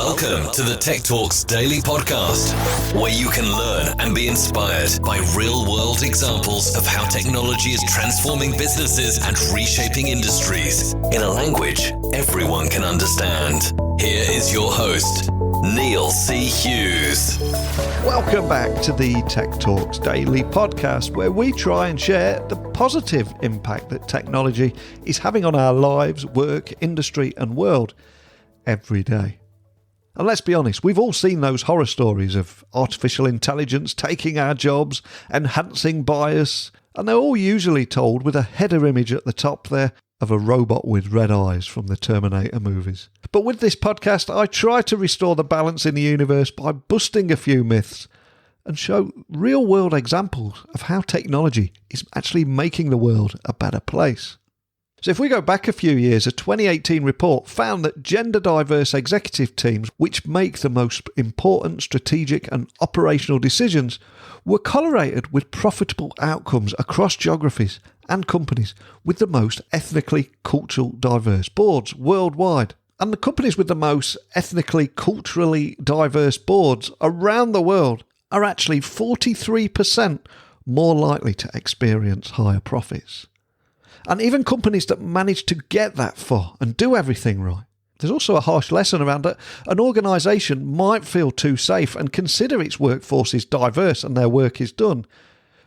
Welcome to the Tech Talks Daily Podcast, where you can learn and be inspired by real-world examples of how technology is transforming businesses and reshaping industries in a language everyone can understand. Here is your host, Neil C. Hughes. Welcome back to the Tech Talks Daily Podcast, where we try and share the positive impact that technology is having on our lives, work, industry and world every day. And let's be honest, we've all seen those horror stories of artificial intelligence taking our jobs, enhancing bias, and they're all usually told with a header image at the top there of a robot with red eyes from the Terminator movies. But with this podcast, I try to restore the balance in the universe by busting a few myths and show real-world examples of how technology is actually making the world a better place. So if we go back a few years, a 2018 report found that gender-diverse executive teams, which make the most important strategic and operational decisions, were correlated with profitable outcomes across geographies and companies with the most ethnically, culturally diverse boards worldwide. And the companies with the most ethnically, culturally diverse boards around the world are actually 43% more likely to experience higher profits. And even companies that manage to get that far and do everything right. There's also a harsh lesson around that an organisation might feel too safe and consider its workforce is diverse and their work is done.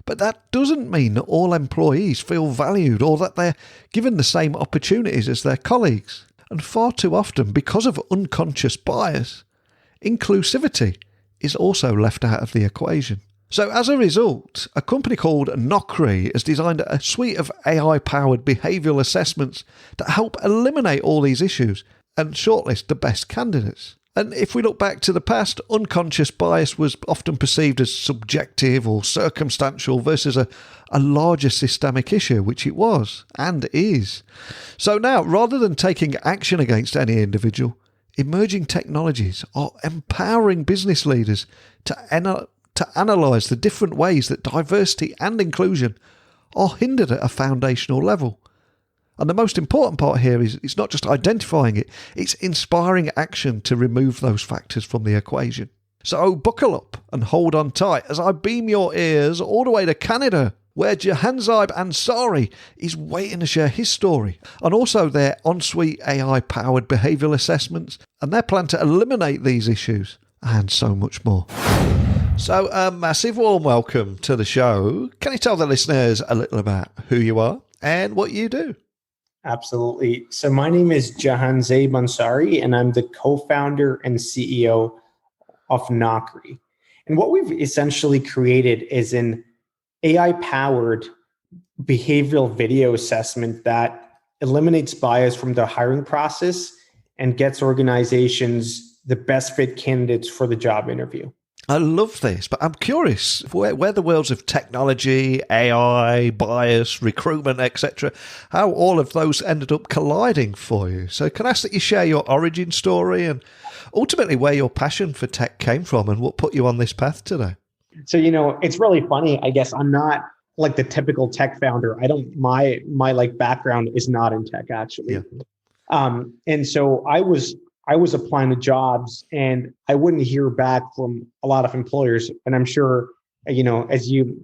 But that doesn't mean that all employees feel valued or that they're given the same opportunities as their colleagues. And far too often, because of unconscious bias, inclusivity is also left out of the equation. So as a result, a company called Nacre has designed a suite of AI-powered behavioural assessments that help eliminate all these issues and shortlist the best candidates. And if we look back to the past, unconscious bias was often perceived as subjective or circumstantial versus a larger systemic issue, which it was and is. So now, rather than taking action against any individual, emerging technologies are empowering business leaders to analyse the different ways that diversity and inclusion are hindered at a foundational level. And the most important part here is it's not just identifying it, it's inspiring action to remove those factors from the equation. So buckle up and hold on tight as I beam your ears all the way to Canada, where Jahanzeb Ansari is waiting to share his story, and also their en-suite AI-powered behavioural assessments and their plan to eliminate these issues, and so much more. So a massive warm welcome to the show. Can you tell the listeners a little about who you are and what you do? Absolutely. So my name is Jahanzeb Ansari, and I'm the co-founder and CEO of Nacre. And what we've essentially created is an AI-powered behavioral video assessment that eliminates bias from the hiring process and gets organizations the best fit candidates for the job interview. I love this, but I'm curious where the worlds of technology, AI, bias, recruitment, etc., how all of those ended up colliding for you. So can I ask that you share your origin story and ultimately where your passion for tech came from and what put you on this path today? So, it's really funny. I guess I'm not like the typical tech founder. My background is not in tech, actually. Yeah. And so I was applying to jobs and I wouldn't hear back from a lot of employers. And I'm sure, as you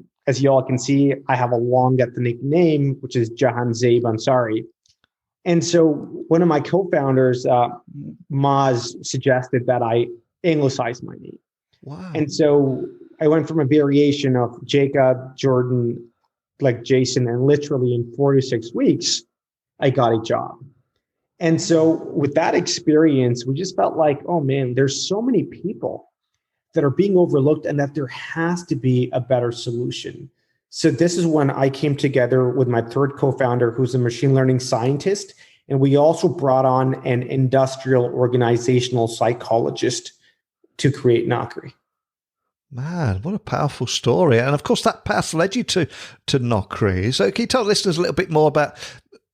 all can see, I have a long ethnic name, which is Jahanzeb Ansari. And so one of my co-founders, Maz, suggested that I anglicize my name. Wow. And so I went from a variation of Jacob, Jordan, like Jason, and literally in 4 to 6 weeks, I got a job. And so with that experience, we just felt like, oh man, there's so many people that are being overlooked and that there has to be a better solution. So this is when I came together with my third co-founder, who's a machine learning scientist. And we also brought on an industrial organizational psychologist to create Nacre. Man, what a powerful story. And of course, that path led you to Nacre. So can you tell listeners a little bit more about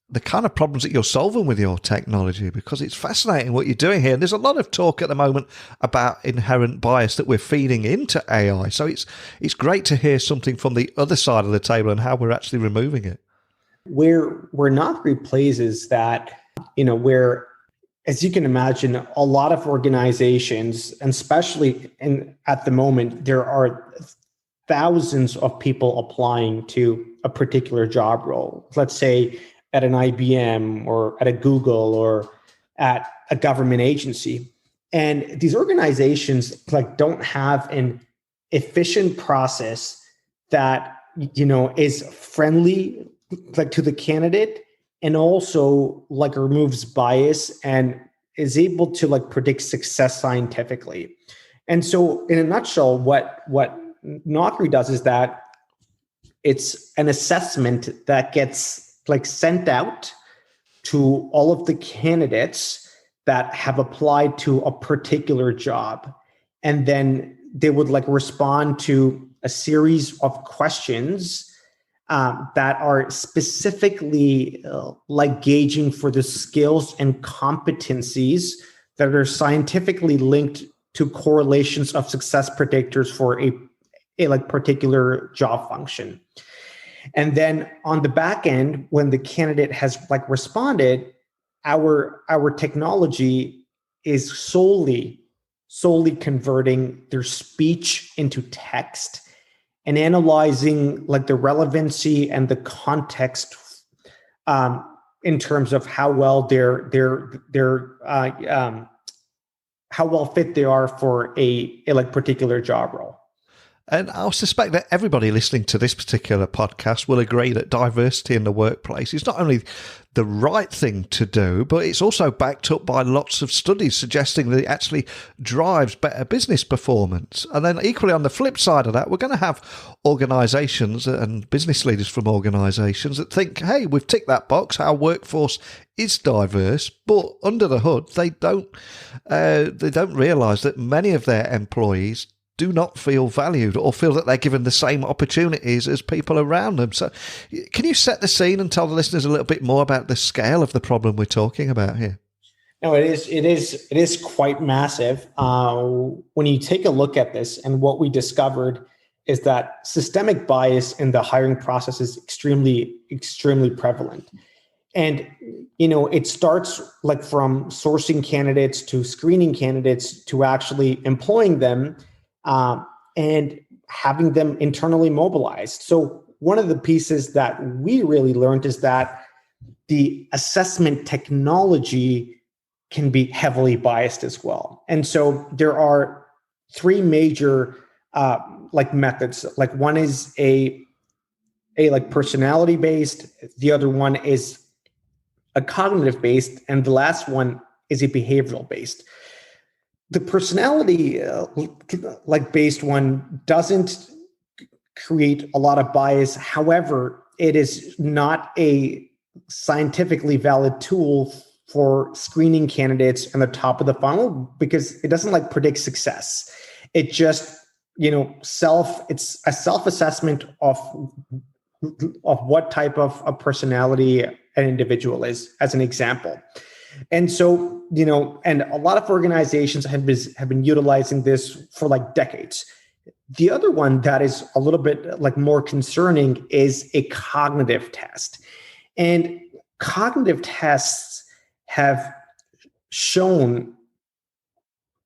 the kind of problems that you're solving with your technology? Because it's fascinating what you're doing here. And there's a lot of talk at the moment about inherent bias that we're feeding into AI. So it's great to hear something from the other side of the table and how we're actually removing it. Where Nacre plays is that, where as you can imagine, a lot of organizations, and especially at the moment, there are thousands of people applying to a particular job role. Let's say at an IBM or at a Google or at a government agency. And these organizations don't have an efficient process that, is friendly to the candidate, and also removes bias and is able to predict success scientifically. And so in a nutshell, what Nacre does is that it's an assessment that gets sent out to all of the candidates that have applied to a particular job. And then they would respond to a series of questions that are specifically gauging for the skills and competencies that are scientifically linked to correlations of success predictors for a particular job function. And then on the back end, when the candidate has responded, our technology is solely converting their speech into text and analyzing the relevancy and the context in terms of how well how well fit they are for a particular job role. And I suspect that everybody listening to this particular podcast will agree that diversity in the workplace is not only the right thing to do, but it's also backed up by lots of studies suggesting that it actually drives better business performance. And then equally on the flip side of that, we're going to have organisations and business leaders from organisations that think, hey, we've ticked that box, our workforce is diverse, but under the hood, they don't realise that many of their employees do not feel valued or feel that they're given the same opportunities as people around them. So can you set the scene and tell the listeners a little bit more about the scale of the problem we're talking about here? No, it is quite massive. When you take a look at this, and what we discovered is that systemic bias in the hiring process is extremely, extremely prevalent. And, it starts from sourcing candidates to screening candidates to actually employing them, and having them internally mobilized. So one of the pieces that we really learned is that the assessment technology can be heavily biased as well. And so there are three major methods. One is a personality based, the other one is a cognitive based, and the last one is a behavioral based. The personality based one doesn't create a lot of bias. However, it is not a scientifically valid tool for screening candidates in the top of the funnel because it doesn't predict success. It just, it's a self-assessment of what type of personality an individual is, as an example. And so, and a lot of organizations have been utilizing this for decades. The other one that is a little bit more concerning is a cognitive test. And cognitive tests have shown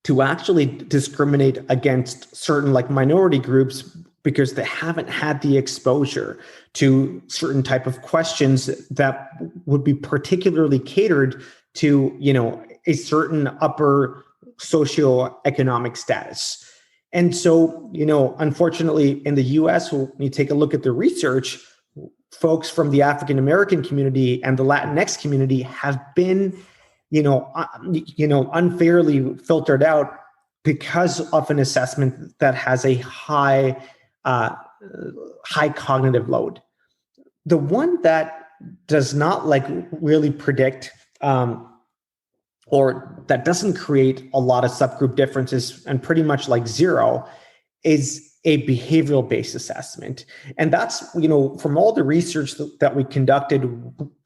to actually discriminate against certain minority groups because they haven't had the exposure to certain type of questions that would be particularly catered to, a certain upper socioeconomic status. And so, unfortunately, in the US, when you take a look at the research, folks from the African American community and the Latinx community have been, unfairly filtered out because of an assessment that has a high cognitive load. The one that does not really predict or that doesn't create a lot of subgroup differences and pretty much zero is a behavioral based assessment. And that's, from all the research that we conducted,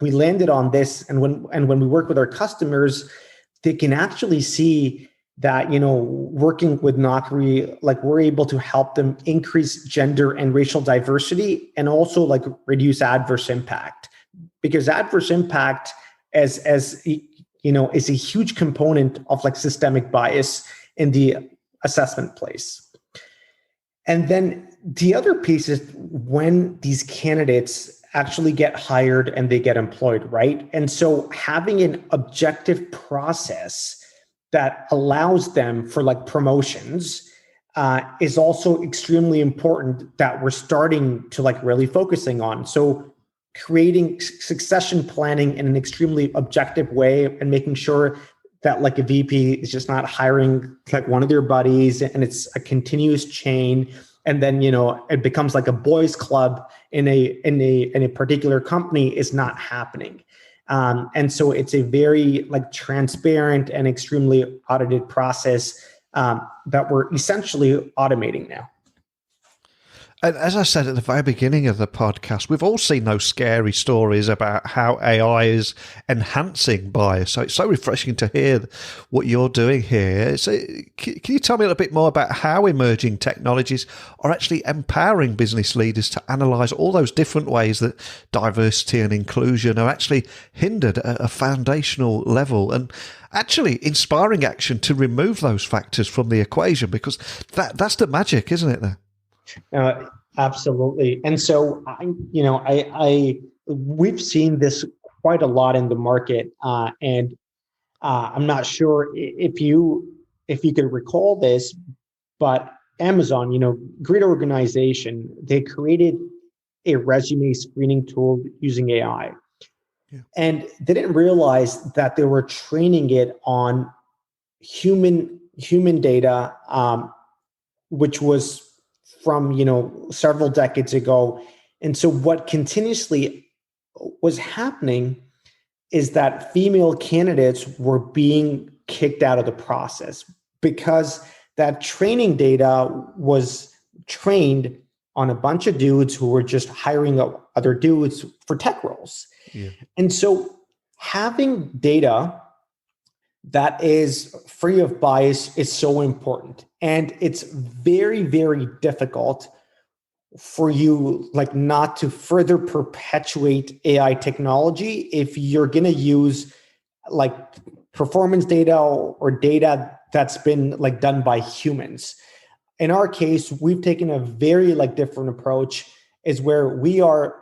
we landed on this. And when we work with our customers, they can actually see that, working with Nacre, we're able to help them increase gender and racial diversity and also reduce adverse impact, because adverse impact, as is a huge component of like systemic bias in the assessment place. And then the other piece is when these candidates actually get hired and they get employed, right? And so having an objective process that allows them for like promotions is also extremely important that we're starting to like really focusing on. So creating succession planning in an extremely objective way and making sure that like a VP is just not hiring like one of their buddies and it's a continuous chain. And then, it becomes like a boys club in a particular company is not happening. And so it's a very like transparent and extremely audited process that we're essentially automating now. And as I said at the very beginning of the podcast, we've all seen those scary stories about how AI is enhancing bias. So it's so refreshing to hear what you're doing here. So can you tell me a little bit more about how emerging technologies are actually empowering business leaders to analyse all those different ways that diversity and inclusion are actually hindered at a foundational level, and actually inspiring action to remove those factors from the equation? Because that's the magic, isn't it, there? Absolutely. And so, we've seen this quite a lot in the market. And I'm not sure if you could recall this, but Amazon, great organization, they created a resume screening tool using AI. Yeah. And they didn't realize that they were training it on human data, which was from several decades ago. And so what continuously was happening is that female candidates were being kicked out of the process because that training data was trained on a bunch of dudes who were just hiring other dudes for tech roles. Yeah. And so having data that is free of bias is so important. And it's very, very difficult for you not to further perpetuate AI technology if you're going to use performance data or data that's been done by humans. In our case, we've taken a very different approach, is where we are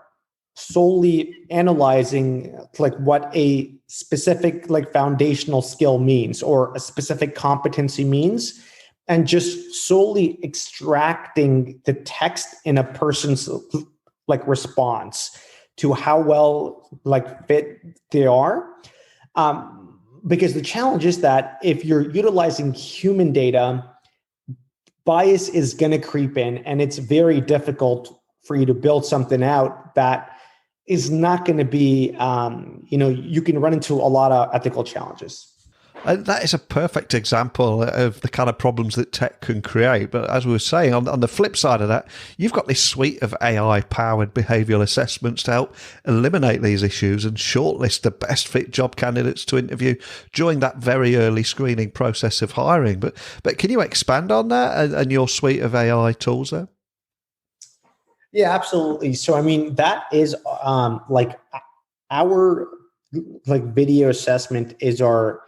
solely analyzing what a specific foundational skill means or a specific competency means, and just solely extracting the text in a person's response to how well fit they are. Because the challenge is that if you're utilizing human data, bias is going to creep in, and it's very difficult for you to build something out that is not going to be, you can run into a lot of ethical challenges. That is a perfect example of the kind of problems that tech can create. But as we were saying, on the flip side of that, you've got this suite of AI-powered behavioural assessments to help eliminate these issues and shortlist the best fit job candidates to interview during that very early screening process of hiring. But can you expand on that and your suite of AI tools there? Yeah, absolutely. So, that is our video assessment is our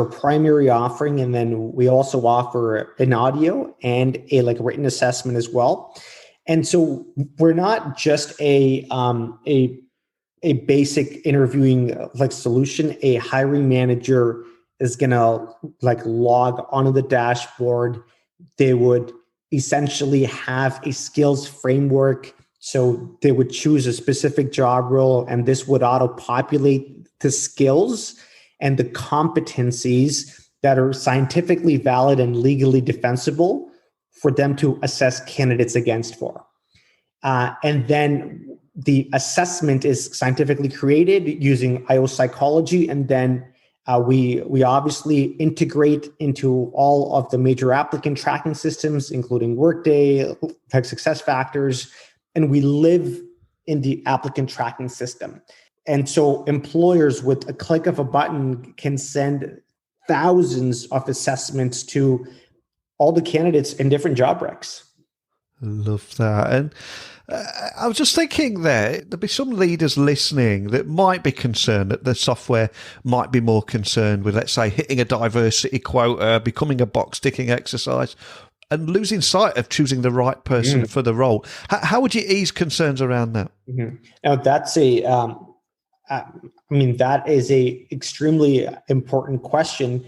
primary offering. And then we also offer an audio and a written assessment as well. And so we're not just a basic interviewing solution. A hiring manager is going to log onto the dashboard. They would essentially have a skills framework. So they would choose a specific job role, and this would auto-populate the skills and the competencies that are scientifically valid and legally defensible for them to assess candidates against for. And then the assessment is scientifically created using IO psychology, and then we obviously integrate into all of the major applicant tracking systems, including Workday, Success Factors, and we live in the applicant tracking system. And so employers with a click of a button can send thousands of assessments to all the candidates in different job recs. Love that. And I was just thinking there'll be some leaders listening that might be concerned that the software might be more concerned with, let's say, hitting a diversity quota, becoming a box-ticking exercise, and losing sight of choosing the right person for the role. How would you ease concerns around that? Now, that's that is a extremely important question,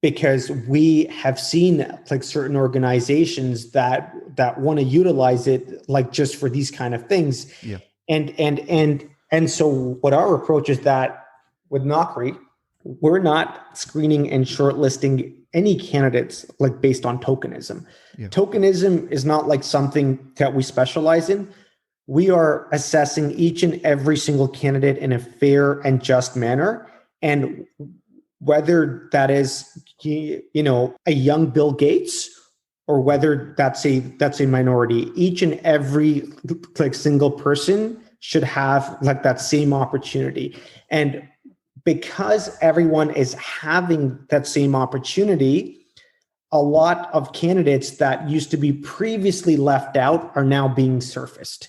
because we have seen like certain organizations that want to utilize it like just for these kind of things. Yeah. And so what our approach is that with Nacre, we're not screening and shortlisting any candidates like based on tokenism. Yeah. Tokenism is not like something that we specialize in. We are assessing each and every single candidate in a fair and just manner. And whether that is, a young Bill Gates, or whether that's a minority, each and every like single person should have like that same opportunity. And because everyone is having that same opportunity, a lot of candidates that used to be previously left out are now being surfaced.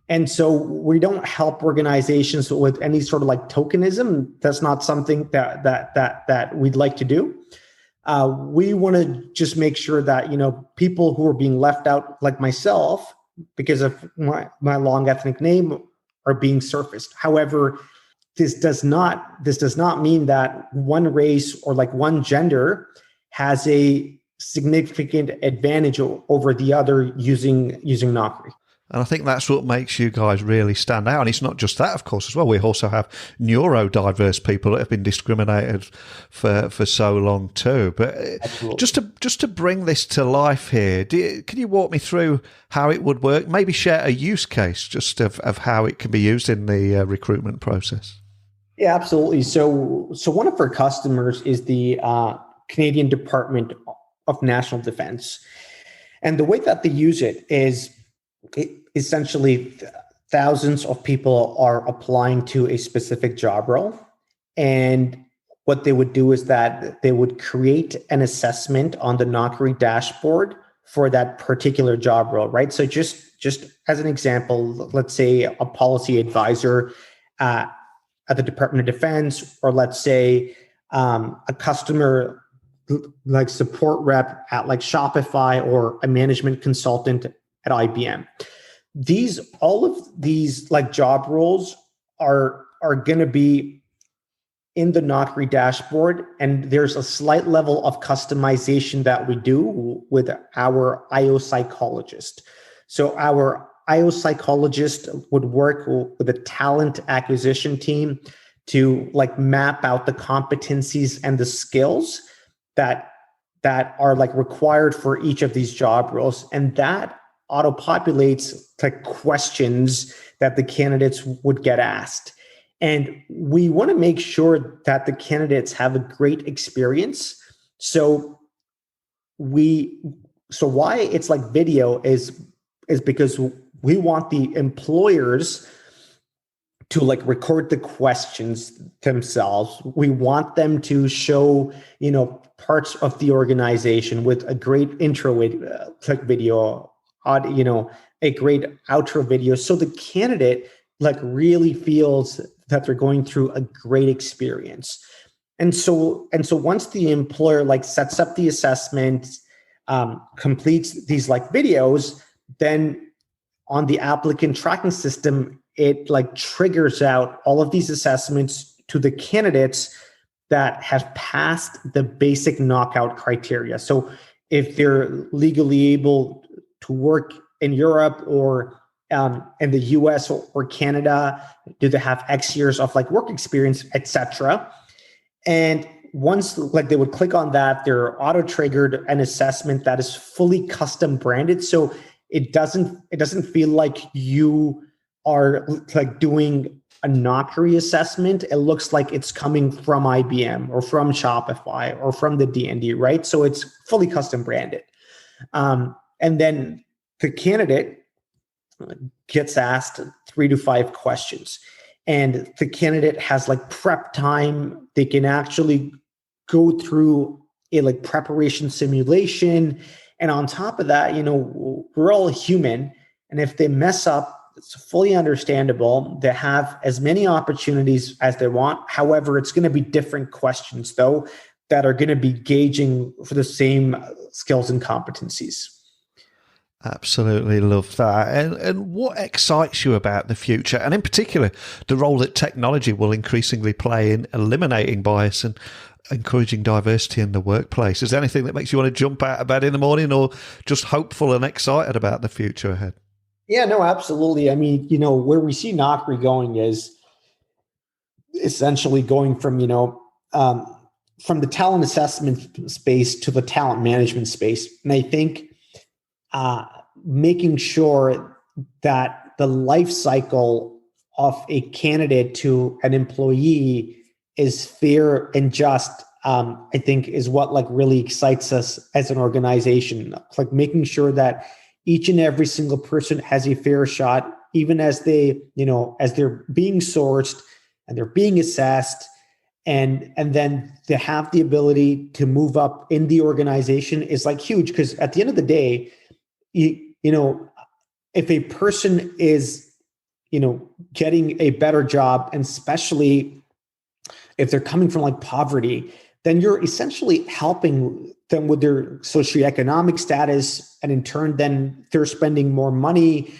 And so we don't help organizations with any sort of like tokenism. That's not something that we'd like to do. We want to just make sure that, people who are being left out, like myself, because of my long ethnic name, are being surfaced. However, this does not mean that one race or like one gender has a significant advantage over the other using Nacre. And I think that's what makes you guys really stand out. And it's not just that, of course, as well. We also have neurodiverse people that have been discriminated for so long too. But just to bring this to life here, can you walk me through how it would work? Maybe share a use case just of how it can be used in the recruitment process. Yeah, absolutely. So one of our customers is the Canadian Department of National Defense. And the way that they use it is essentially thousands of people are applying to a specific job role. And what they would do is that they would create an assessment on the Nacre dashboard for that particular job role, right? So just as an example, let's say a policy advisor at the Department of Defense, or let's say a customer like support rep at like Shopify, or a management consultant at IBM. All of these like job roles are going to be in the Nacre dashboard, and there's a slight level of customization that we do with our IO psychologist. So our IO psychologist would work with a talent acquisition team to like map out the competencies and the skills that are like required for each of these job roles, and that auto-populates like questions that the candidates would get asked. And we want to make sure that the candidates have a great experience. So why it's like video is because we want the employers to like record the questions themselves. We want them to show, parts of the organization with a great intro video, a great outro video. So the candidate like really feels that they're going through a great experience. And so once the employer like sets up the assessment, completes these like videos, then on the applicant tracking system, it like triggers out all of these assessments to the candidates that have passed the basic knockout criteria. So if they're legally able to work in Europe or in the US or Canada, do they have X years of like work experience, etc. And once like they would click on that, they're auto-triggered an assessment that is fully custom branded. So it doesn't feel like you are like doing a Nacre assessment. It looks like it's coming from IBM or from Shopify or from the D&D, right? So it's fully custom branded. And then the candidate gets asked 3 to 5 questions, and the candidate has like prep time. They can actually go through a like preparation simulation And on top of that, we're all human. And if they mess up, it's fully understandable. They have as many opportunities as they want. However, it's going to be different questions, though, that are going to be gauging for the same skills and competencies. Absolutely love that. And what excites you about the future, and in particular, the role that technology will increasingly play in eliminating bias and encouraging diversity in the workplace? Is there anything that makes you want to jump out of bed in the morning, or just hopeful and excited about the future ahead? Yeah, no, absolutely. I mean, where we see Nacre going is essentially going from, from the talent assessment space to the talent management space. And I think making sure that the life cycle of a candidate to an employee is fair and just, I think is what really excites us as an organization. Like making sure that each and every single person has a fair shot, even as they, as they're being sourced and they're being assessed, and then to have the ability to move up in the organization is huge. Because at the end of the day, if a person is, getting a better job, and especially if they're coming from poverty, then you're essentially helping them with their socioeconomic status. And in turn, then they're spending more money,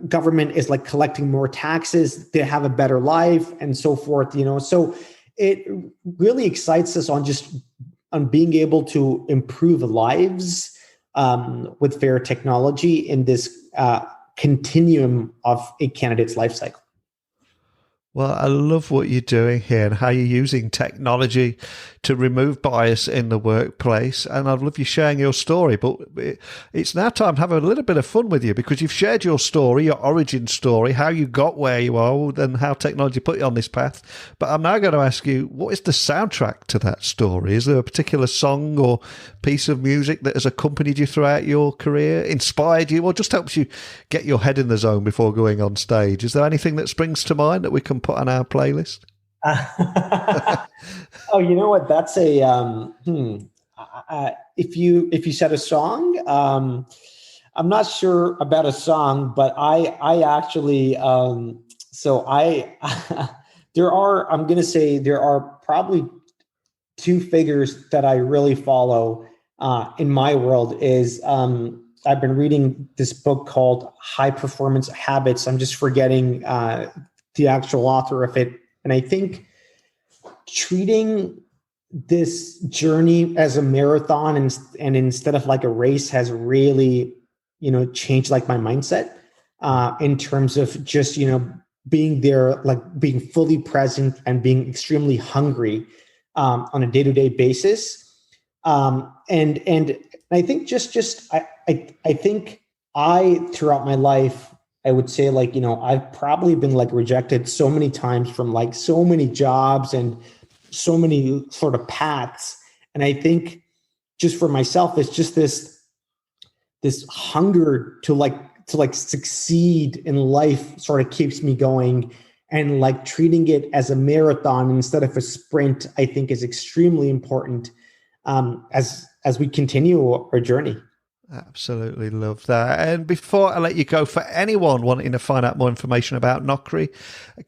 government is collecting more taxes, they have a better life and so forth, so it really excites us on being able to improve lives with fair technology in this continuum of a candidate's life cycle. Well, I love what you're doing here and how you're using technology to remove bias in the workplace. And I love you sharing your story. But it's now time to have a little bit of fun with you, because you've shared your story, your origin story, how you got where you are, and how technology put you on this path. But I'm now going to ask you, what is the soundtrack to that story? Is there a particular song or piece of music that has accompanied you throughout your career, inspired you, or just helps you get your head in the zone before going on stage? Is there anything that springs to mind that we can put on our playlist? Oh, you know what? That's a if you said a song, I'm not sure about a song, but I actually there are probably two figures that I really follow in my world. Is I've been reading this book called High Performance Habits. I'm just forgetting the actual author of it. And I think treating this journey as a marathon and instead of a race has really, changed my mindset in terms of just, being there, being fully present and being extremely hungry on a day-to-day basis. And I think I think throughout my life, I would say I've probably been rejected so many times from so many jobs and so many sort of paths. And I think just for myself, it's just this hunger to succeed in life sort of keeps me going, and treating it as a marathon instead of a sprint, I think is extremely important as we continue our journey. Absolutely love that. And before I let you go, for anyone wanting to find out more information about Nacre,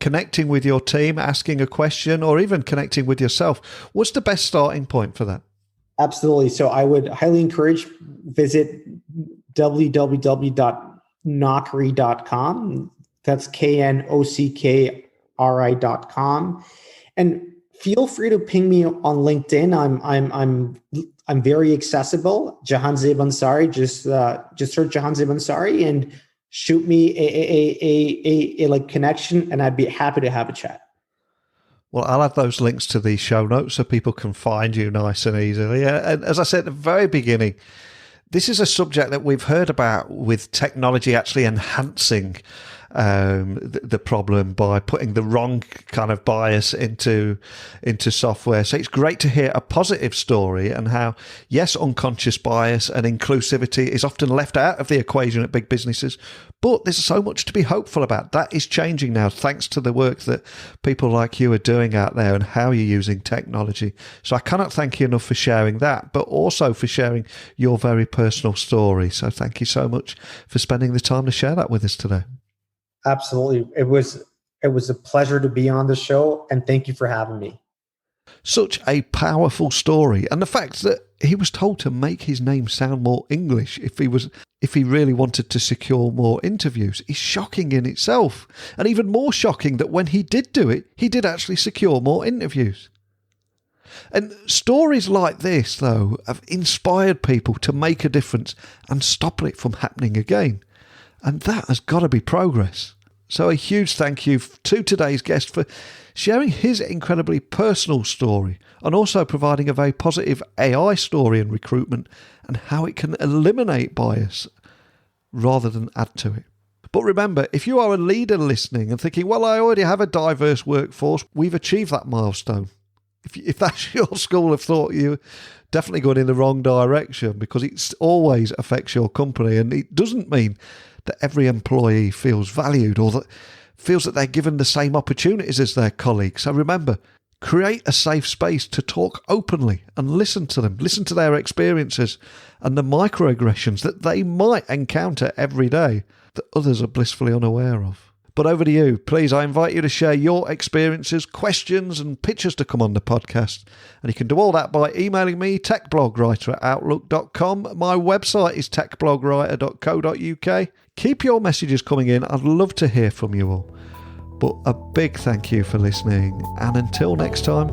connecting with your team, asking a question, or even connecting with yourself, what's the best starting point for that? Absolutely. So I would highly encourage visit www.nocre.com. That's knockri.com. And feel free to ping me on LinkedIn. I'm very accessible. Jahan Zeb Ansari. Just search Jahan Zeb Ansari and shoot me a connection, and I'd be happy to have a chat. Well, I'll add those links to the show notes so people can find you nice and easily. And as I said at the very beginning, this is a subject that we've heard about with technology actually enhancing the problem by putting the wrong kind of bias into software. So it's great to hear a positive story and how, yes, unconscious bias and inclusivity is often left out of the equation at big businesses, but there's so much to be hopeful about. That is changing now, thanks to the work that people like you are doing out there and how you're using technology. So I cannot thank you enough for sharing that, but also for sharing your very personal story. So thank you so much for spending the time to share that with us today. Absolutely. It was a pleasure to be on the show, and thank you for having me. Such a powerful story, and the fact that he was told to make his name sound more English if he really wanted to secure more interviews is shocking in itself. And even more shocking that when he did do it, he did actually secure more interviews. And stories like this, though, have inspired people to make a difference and stop it from happening again. And that has got to be progress. So a huge thank you to today's guest for sharing his incredibly personal story and also providing a very positive AI story in recruitment and how it can eliminate bias rather than add to it. But remember, if you are a leader listening and thinking, well, I already have a diverse workforce, we've achieved that milestone. If that's your school of thought, you're definitely going in the wrong direction, because it always affects your company, and it doesn't mean that every employee feels valued or that feels that they're given the same opportunities as their colleagues. So remember, create a safe space to talk openly and listen to them, listen to their experiences and the microaggressions that they might encounter every day that others are blissfully unaware of. But over to you. Please, I invite you to share your experiences, questions and pictures to come on the podcast. And you can do all that by emailing me, techblogwriter@outlook.com. My website is techblogwriter.co.uk. Keep your messages coming in. I'd love to hear from you all. But a big thank you for listening. And until next time,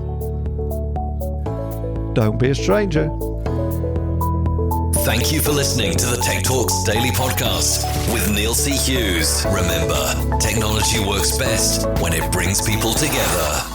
don't be a stranger. Thank you for listening to the Tech Talks Daily Podcast with Neil C. Hughes. Remember, technology works best when it brings people together.